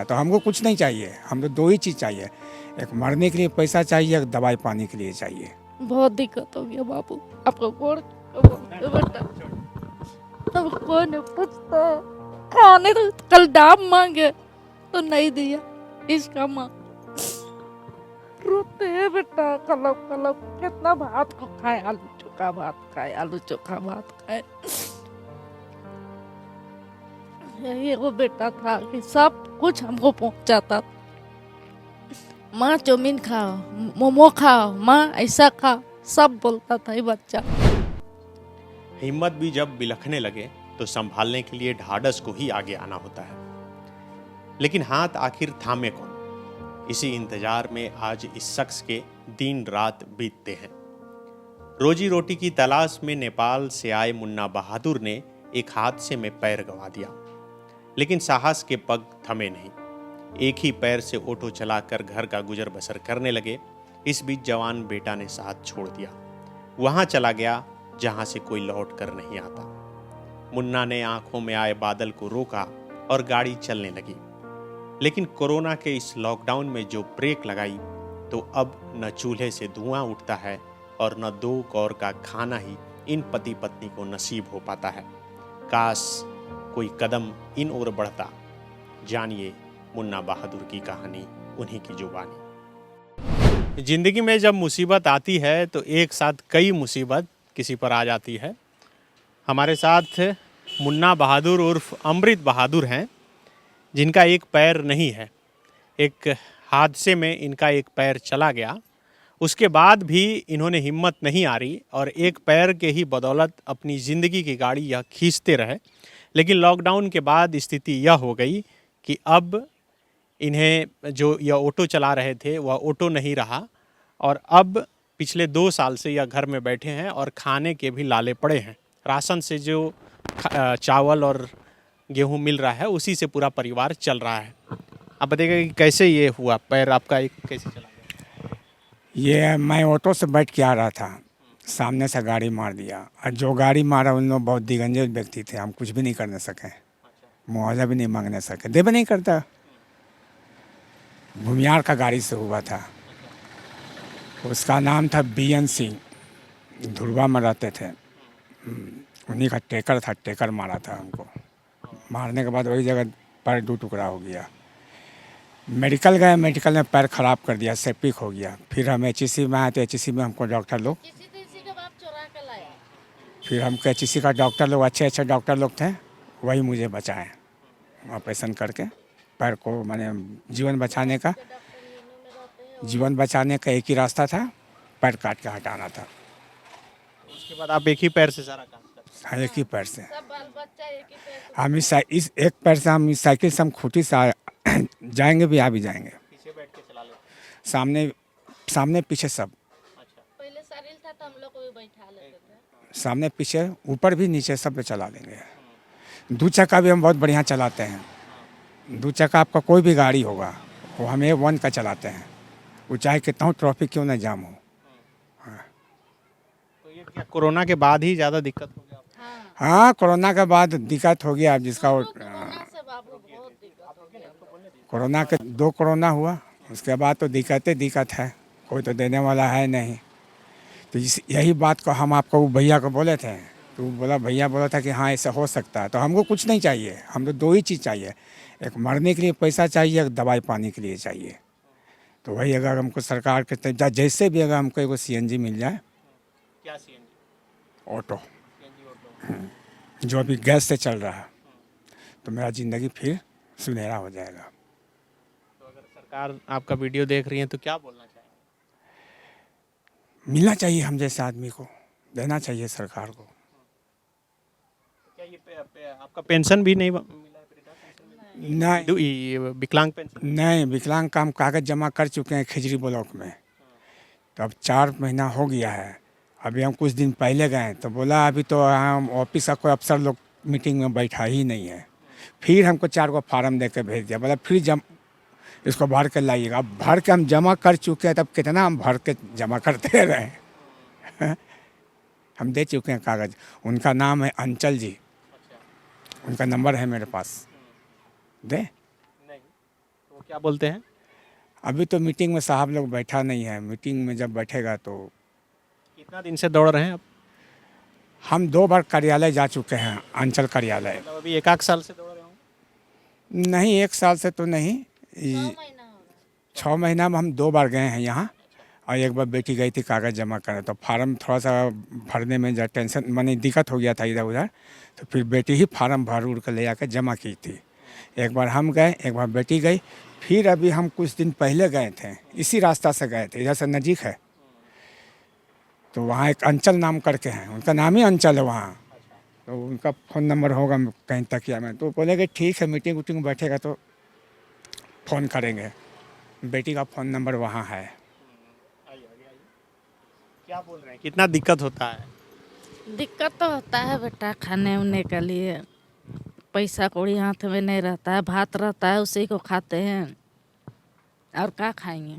तो हमको कुछ नहीं चाहिए, हमको दो ही चीज़ चाहिए, एक मरने के लिए पैसा चाहिए, एक दवाई पानी के लिए चाहिए। बहुत दिक्कत हो गया बाबू, आपको बेटा अब कोई नहीं पूछता। खाने तो कल दाम मांगे तो नहीं दिया, इसका माँ रोते हैं बेटा। कलब कलब कितना भात को खाए, आलू चोखा भात खाए, आलू चोखा भात खाए। यही वो बेटा था कि सब कुछ हमको पहुंचाता। माँ चाउमीन खाओ, मोमो खाओ, माँ ऐसा खाओ, सब बोलता था ये बच्चा। हिम्मत भी जब बिलखने लगे तो संभालने के लिए ढाढ़स को ही आगे आना होता है, लेकिन हाथ आखिर थामे कौन? इसी इंतजार में आज इस शख्स के दिन रात बीतते हैं। रोजी रोटी की तलाश में नेपाल से आए मुन्ना बहादुर ने एक हादसे में पैर गंवा दिया, लेकिन साहस के पग थमे नहीं। एक ही पैर से ऑटो चलाकर घर का गुजर बसर करने लगे। इस बीच जवान बेटा ने साथ छोड़ दिया, वहां चला गया जहां से कोई लौट कर नहीं आता। मुन्ना ने आंखों में आए बादल को रोका और गाड़ी चलने लगी, लेकिन कोरोना के इस लॉकडाउन में जो ब्रेक लगाई तो अब न चूल्हे से धुआं उठता है और न दो कौर का खाना ही इन पति पत्नी को नसीब हो पाता है। काश कोई कदम इन ओर बढ़ता। जानिए मुन्ना बहादुर की कहानी, उन्हीं की जुबानी। जिंदगी में जब मुसीबत आती है तो एक साथ कई मुसीबत किसी पर आ जाती है। हमारे साथ मुन्ना बहादुर उर्फ अमृत बहादुर हैं, जिनका एक पैर नहीं है। एक हादसे में इनका एक पैर चला गया, उसके बाद भी इन्होंने हिम्मत नहीं हारी और एक पैर के ही बदौलत अपनी ज़िंदगी की गाड़ी यह खींचते रहे। लेकिन लॉकडाउन के बाद स्थिति यह हो गई कि अब इन्हें जो यह ऑटो चला रहे थे वह ऑटो नहीं रहा और अब पिछले 2 साल से यह घर में बैठे हैं और खाने के भी लाले पड़े हैं। राशन से जो चावल और गेहूं मिल रहा है उसी से पूरा परिवार चल रहा है। आप बताइएगा कि कैसे ये हुआ, पैर आपका एक कैसे चला गया? ये मैं ऑटो से बैठ के आ रहा था, सामने से गाड़ी मार दिया और जो गाड़ी मारा उन लोग बहुत दिगंजे व्यक्ति थे, हम कुछ भी नहीं करने सके, मुआवजा भी नहीं मांगने सके, दे भी नहीं करता। भूमियार का गाड़ी से हुआ था, उसका नाम था बीएन सिंह, धुरवा में रहते थे। उन्हीं का टेकर था, टेकर मारा था हमको। मारने के बाद वही जगह पैर 2 टुकड़ा हो गया। मेडिकल गए, मेडिकल में पैर ख़राब कर दिया, सेप्टिक हो गया। फिर हम एचईसी में आए तो एचईसी में हमको डॉक्टर लोग, फिर हमको एचईसी का डॉक्टर लोग, अच्छे अच्छे डॉक्टर लोग थे, वही मुझे बचाए ऑपरेशन करके। पैर को मैंने जीवन बचाने का एक ही रास्ता था, पैर काट के हटाना था। उसके बाद आप एक ही पैर से सारा काम करते हैं? हाँ, एक ही पैर से। हम इस एक पैर से हम इस साइकिल से हम खूटी से जाएंगे भी, आ भी जाएंगे। पीछे बैठ के चला लेते सामने सामने पीछे सब। अच्छा। पहले शरीर था तो हम लोग को भी बैठा लेते थे। सामने पीछे ऊपर भी नीचे सब पे चला लेंगे। 2 चक्का भी हम बहुत बढ़िया चलाते हैं। 2 चक्का आपका कोई भी गाड़ी होगा वो हम A1 का चलाते हैं, वो चाहे कितना हो ट्रैफिक क्यों ना जाम हो। तो ये क्या कोरोना के बाद ही ज़्यादा दिक्कत हो गया आपको? हाँ, कोरोना के बाद दिक्कत हो गया। अब जिसका कोरोना के 2 कोरोना हुआ, उसके बाद तो दिक्कत है, कोई तो देने वाला है नहीं। तो यही बात को हम आपको भैया को बोले थे, तो भैया बोला था कि हाँ ऐसा हो सकता है। तो हमको कुछ नहीं चाहिए, हमको 2 ही चीज़ चाहिए, एक मरने के लिए पैसा चाहिए, एक दवाई पानी के लिए चाहिए। तो वही अगर हमको सरकार के जैसे भी अगर हमको एगो सीएनजी मिल जाए, क्या सीएनजी? Auto, CNG auto. जो अभी गैस से चल रहा है, तो मेरा ज़िंदगी फिर सुनहरा हो जाएगा। तो अगर सरकार आपका वीडियो देख रही है तो क्या बोलना चाहेंगे? मिलना चाहिए, हम जैसे आदमी को देना चाहिए सरकार को। क्या ये आपका पेंशन भी नहीं मिला है? नहीं, ये विकलांग पेंशन? नहीं, विकलांग का हम कागज़ जमा कर चुके हैं खिजरी ब्लॉक में, तो अब 4 महीना हो गया है। अभी हम कुछ दिन पहले गए तो बोला अभी तो हम ऑफिस का कोई अफसर लोग मीटिंग में बैठा ही नहीं है। फिर हमको 4 गो फार्म दे के भेज दिया, बोला फिर इसको भर के लाइएगा। अब भर के हम जमा कर चुके हैं, तब कितना हम भर के जमा करते रहे। हम दे चुके हैं कागज़। उनका नाम है अंचल जी, उनका नंबर है मेरे पास। दे नहीं। क्या बोलते हैं? अभी तो मीटिंग में साहब लोग बैठा नहीं है, मीटिंग में जब बैठेगा तो। कितना दिन से दौड़ रहे हैं आप? हम 2 बार कार्यालय जा चुके हैं, अंचल कार्यालय। मतलब अभी एक आध साल से दौड़ रहे होंगे? नहीं, 1 साल से तो नहीं, 6 महीना में हम 2 बार गए हैं यहाँ। और एक बार बेटी गई थी कागज़ जमा करने, तो फार्म थोड़ा सा भरने में जो टेंशन माने दिक्कत हो गया था इधर उधर, तो फिर बेटी ही फार्म भर उड़ कर ले जाकर जमा की थी। एक बार हम गए, एक बार बेटी गई। फिर अभी हम कुछ दिन पहले गए थे, इसी रास्ता से गए थे, इधर से नज़दीक है। तो वहाँ एक अंचल नाम करके हैं, उनका नाम ही अंचल है वहाँ। तो उनका फ़ोन नंबर होगा कहीं तकिया में, तो बोले कि ठीक है, मीटिंग उटिंग बैठेगा तो फ़ोन करेंगे। बेटी का फ़ोन नंबर वहाँ है। क्या बोल रहे हैं, कितना दिक्कत होता है? दिक्कत तो होता है बेटा, खाने उने के लिए पैसा कौड़ी हाथ में नहीं रहता है, भात रहता है उसी को खाते हैं, और क्या खाएंगे।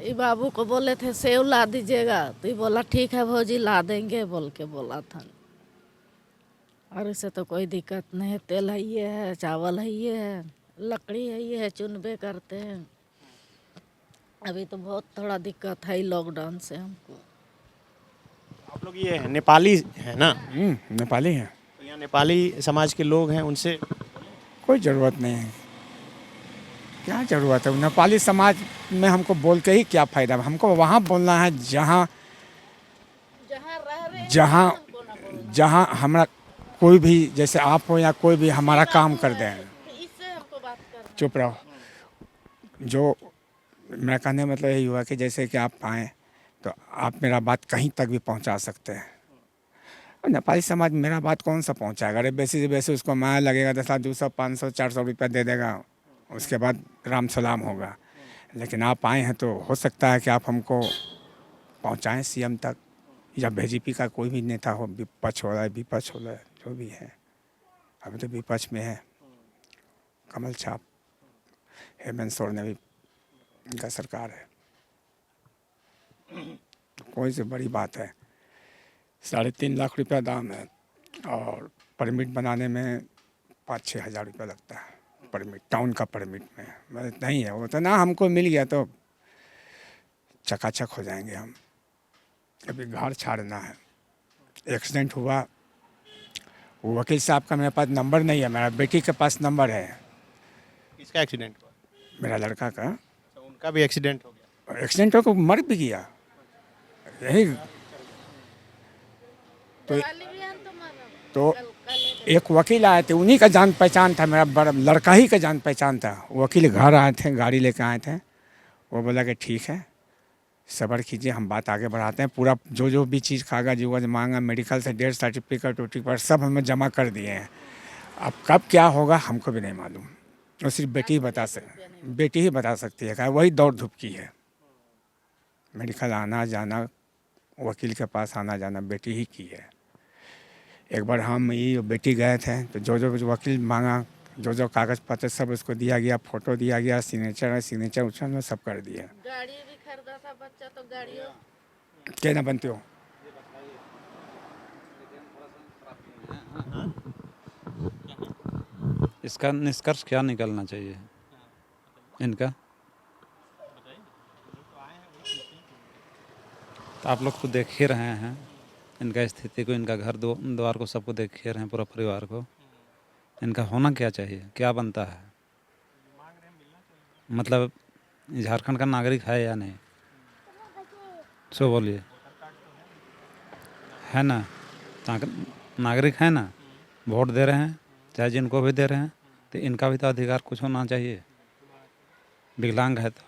ये बाबू को बोले थे सेव ला दीजिएगा, तो ये बोला ठीक है भौजी ला देंगे बोल के बोला था। और इसे तो कोई दिक्कत नहीं है, तेल है ये है, चावल है ये है, लकड़ी है ये है, चुनबे करते हैं। अभी तो बहुत थोड़ा दिक्कत है लॉकडाउन से हमको। आप लोग ये नेपाली है ना? नेपाली हैं। तो यहाँ नेपाली समाज के लोग हैं, उनसे कोई ज़रूरत नहीं है, क्या ज़रूरत है नेपाली समाज में हमको बोल के ही क्या फ़ायदा। हमको वहाँ बोलना है जहाँ जहाँ जहाँ हमारा कोई भी, जैसे आप हो या कोई भी हमारा काम कर दें। इससे हमको बात करना। चुप रहो। जो मेरा कहने का मतलब यही हुआ कि जैसे कि आप आएँ तो आप मेरा बात कहीं तक भी पहुंचा सकते हैं। और नेपाली समाज मेरा बात कौन सा पहुंचाएगा? अरे बेसी से बेसी उसको माया लगेगा, 10 200 500 400 रुपया दे देगा, उसके बाद राम सलाम होगा। लेकिन आप आए हैं तो हो सकता है कि आप हमको पहुंचाएं सीएम तक, या बीजेपी का कोई भी नेता हो, विपक्ष हो रहा है, विपक्ष हो रहा है, जो भी है। अभी तो विपक्ष में है कमल छाप, हेमंत सोरेन ने भी, इनका सरकार है। कोई से बड़ी बात है, 3.5 लाख रुपया दाम है, और परमिट बनाने में 5-6 हज़ार रुपया लगता है परमिट, टाउन का परमिट में। मतलब नहीं है वो तो ना, हमको मिल गया तो चकाचक हो जाएंगे हम। अभी घर छाड़ना है। एक्सीडेंट हुआ, वो वकील साहब का मेरे पास नंबर नहीं है, मेरा बेटी के पास नंबर है। किसका एक्सीडेंट हुआ? मेरा लड़का का तो उनका भी एक्सीडेंट हो गया? एक्सीडेंट होकर मर भी गया। यही तो एक वकील आए थे, उन्हीं का जान पहचान था, मेरा बड़ा लड़का ही का जान पहचान था। वकील घर आए थे, गाड़ी लेकर आए थे। वो बोला कि ठीक है, सब्र कीजिए, हम बात आगे बढ़ाते हैं। पूरा जो भी चीज़ कागज उगज मांगा, मेडिकल से डेथ सर्टिफिकेट उटिफिकेट सब हमें जमा कर दिए हैं। अब कब क्या होगा हमको भी नहीं मालूम, वो सिर्फ बेटी ही बता सकती है। वही दौड़ धूप की है, मेडिकल आना जाना, वकील के पास आना जाना बेटी ही की है। एक बार हम ये बेटी गए थे तो जो वकील मांगा, जो कागज़ पत्र सब उसको दिया गया, फ़ोटो दिया गया, सिग्नेचर उछल सब कर दिया। गाड़ी भी खरीदा था बच्चा, तो गाड़ियों क्या ना बनते हो? इसका निष्कर्ष क्या निकलना चाहिए इनका? तो आप लोग तो देख ही रहे हैं इनका स्थिति को, इनका घर द्वार को, सबको देख ही रहे हैं, पूरा परिवार को। इनका होना क्या चाहिए, क्या बनता है? मतलब झारखंड का नागरिक है या नहीं, सो बोलिए। है ना, नागरिक है ना, वोट दे रहे हैं, चाहे जिनको भी दे रहे हैं, तो इनका भी तो अधिकार कुछ होना चाहिए। विकलांग है तो।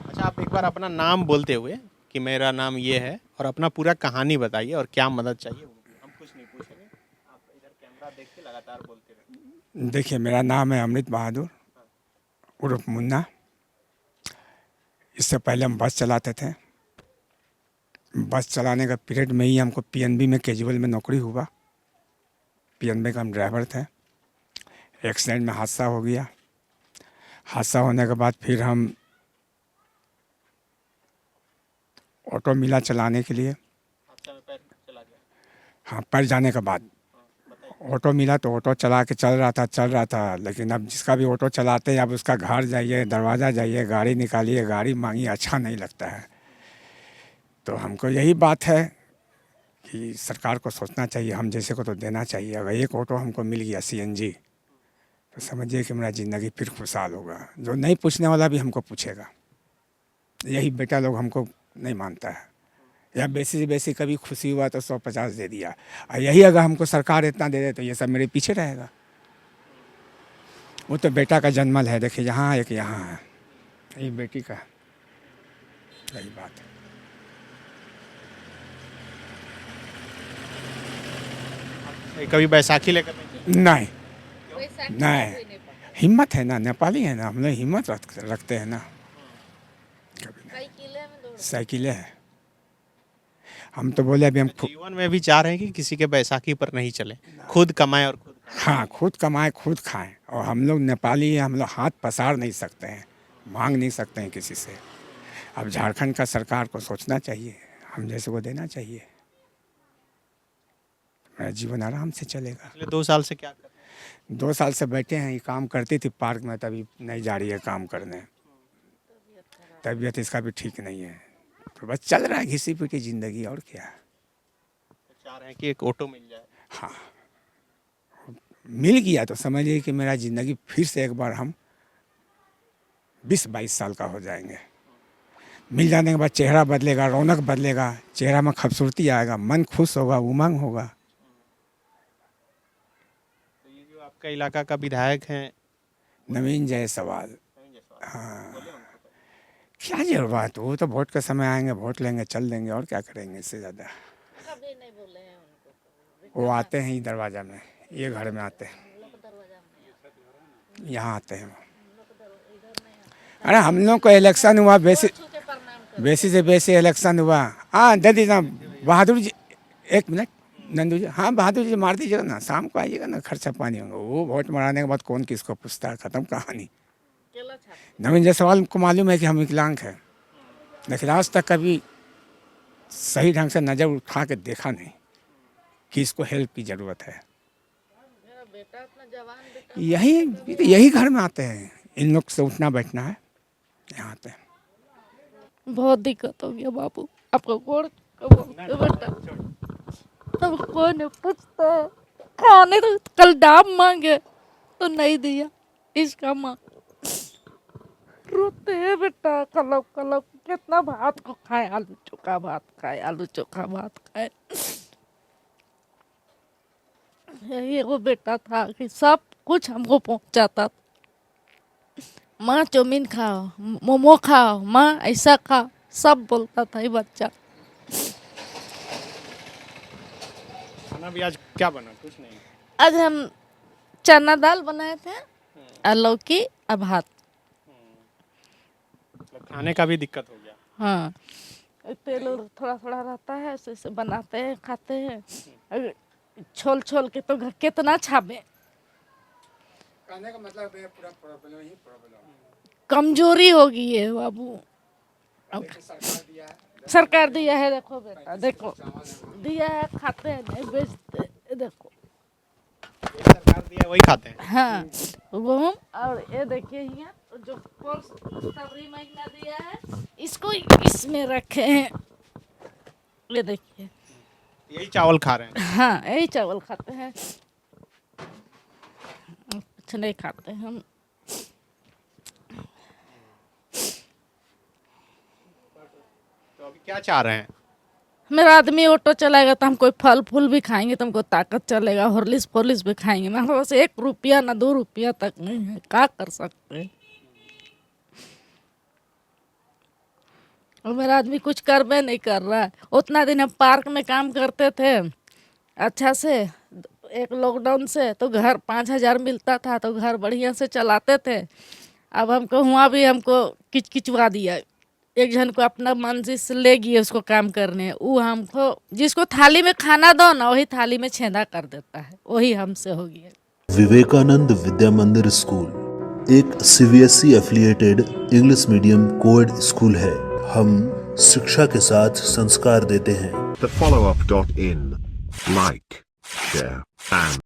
अच्छा, आप एक बार अपना नाम बोलते हुए कि मेरा नाम ये है, और अपना पूरा कहानी बताइए और क्या मदद चाहिए। हम कुछ नहीं पूछेंगे, आप इधर कैमरा देख के लगातार बोलते रहिए। देखिए, मेरा नाम है अमृत बहादुर उर्फ मुन्ना। इससे पहले हम बस चलाते थे। बस चलाने का पीरियड में ही हमको पीएनबी में कैजुअल में नौकरी हुआ। पीएनबी का हम ड्राइवर थे। एक्सीडेंट में हादसा हो गया। हादसा होने के बाद फिर हम ऑटो मिला चलाने के लिए। हादसा में पैर चला गया? हाँ, पैर जाने के बाद ऑटो मिला तो ऑटो चला के चल रहा था। लेकिन अब जिसका भी ऑटो चलाते हैं, अब उसका घर जाइए, दरवाज़ा जाइए, गाड़ी निकालिए, गाड़ी मांगिए, अच्छा नहीं लगता है। तो हमको यही बात है कि सरकार को सोचना चाहिए, हम जैसे को तो देना चाहिए। अगर एक ऑटो हमको मिल गया CNG, तो समझिए कि मेरा ज़िंदगी फिर खुशहाल होगा। जो नहीं पूछने वाला भी हमको पूछेगा। यही बेटा लोग हमको नहीं मानता है, या बेसी से बेसी कभी खुशी हुआ तो 150 दे दिया। और यही अगर हमको सरकार इतना दे दे तो ये सब मेरे पीछे रहेगा। वो तो बेटा का जन्मल है, देखिए यहाँ एक यहाँ है, ये बेटी का, यही बात है। कभी बैसाखी लेकर नहीं नहीं, हिम्मत है ना, नेपाली है ना, हम लोग हिम्मत रखते हैं ना। कभी नहीं, साइकिलें है। हम तो बोले अभी हम जीवन में भी चाह रहे हैं कि किसी के बैसाखी पर नहीं चले, खुद कमाएं और खुद हाँ, खुद कमाएं खुद खाएं। और हम लोग नेपाली हैं, हम लोग हाथ पसार नहीं सकते हैं, मांग नहीं सकते हैं किसी से। अब झारखंड का सरकार को सोचना चाहिए, हम जैसे को देना चाहिए, मेरा जीवन आराम से चलेगा। पिछले 2 साल से क्या कर रहे हैं? 2 साल से बैठे हैं, ये काम करती थी पार्क में, तभी नहीं जा रही है काम करने। तबीयत इसका भी ठीक नहीं है, तो बस चल रहा है घिसी पिटी ज़िंदगी, और क्या। चाह रहे हैं कि एक ऑटो मिल जाए। हाँ, मिल गया तो समझिए कि मेरा ज़िंदगी फिर से एक बार हम 20-22 साल का हो जाएंगे। मिल जाने के बाद चेहरा बदलेगा, रौनक बदलेगा, चेहरा में खूबसूरती आएगा, मन खुश होगा, उमंग होगा। तो ये जो आपका इलाका का विधायक हैं नवीन जायसवाल, हाँ, क्या जरूरत, वो तो वोट के समय आएंगे, वोट लेंगे, चल देंगे, और क्या करेंगे इससे ज़्यादा। वो आते हैं ही दरवाज़ा में, ये घर में आते हैं, यहाँ आते हैं। अरे हम लोग को इलेक्शन हुआ, बेसी से बेसी इलेक्शन हुआ। हाँ दे दीजिए बहादुर जी, 1 मिनट नंदू जी, हाँ बहादुर जी मार दीजिएगा ना, शाम को आइएगा ना, खर्चा पानी होगा। वो वोट मराने के बाद कौन किसको पूछता है, ख़त्म कहानी। नवीन जायसवाल को मालूम है कि हम विकलांग हैं, लेकिन आज तक कभी सही ढंग से नज़र उठा के देखा नहीं कि इसको हेल्प की ज़रूरत है। यही घर में आते हैं, इन लोग से उठना बैठना है, यहाँ आते हैं। बहुत दिक्कत हो गया बाबू, आपको कौन बेटा, अब कोई नहीं पूछता। खाने तो कल दाम मांगे तो नहीं दिया, इसका माँ रोते हैं बेटा, कलब कलब कितना भात को खाए, आलू चोखा भात खाए, आलू चोखा भात खाए। यही वो बेटा था कि सब कुछ हमको पहुंचाता। माँ चाउमीन खाओ, मोमो खाओ, माँ ऐसा खाओ, सब बोलता था ये बच्चा। खाना भी आज क्या बना? कुछ नहीं। आज हम चना दाल बनाए थे, और लौकी और भात। खाने का भी दिक्कत हो गया। हाँ, तेल थोड़ा थोड़ा रहता है, ऐसे बनाते हैं, खाते हैं। छोल छोल के तो घर कितना छापे। कहने का मतलब है पूरा प्रॉब्लम ही प्रॉब्लम, कमजोरी हो गई है बाबू। अब सरकार दिया है, देखो बेटा, देखो दिया है, खाते हैं नहीं बेचते, देखो सरकार दिया वही खाते हैं। हाँ, गेहूँ, और ये देखिए यहाँ जो फरवरी महीना दिया है, इसको इसमें रखे हैं, ये देखिए। यही चावल खा रहे हैं? हाँ, यही चावल खाते हैं, कुछ नहीं खाते हम। तो अभी क्या चाह रहे हैं? मेरा आदमी ऑटो चलाएगा तो हम कोई फल फूल भी खाएंगे तो हमको ताकत चलेगा, हॉर्लिक्स फोर्लिक्स भी खाएंगे। मेरे पास 1 रुपया ना 2 रुपया तक नहीं है, क्या कर सकते हैं। और मेरा आदमी कुछ करबे नहीं कर रहा है। उतना दिन हम पार्क में काम करते थे अच्छा से, एक लॉकडाउन से तो घर 5,000 मिलता था, तो घर बढ़िया से चलाते थे। अब हमको हुआ भी हमको किचकिचवा दिया, एक जन को अपना मंजिल से ले गई उसको काम करने, वो हमको जिसको थाली में खाना दो ना वही थाली में छेदा कर देता है, वही हमसे हो गया। विवेकानंद विद्या मंदिर स्कूल एक CBSE affiliated English medium coed school है। हम शिक्षा के साथ संस्कार देते हैं। The follow-up.in. Like, share, and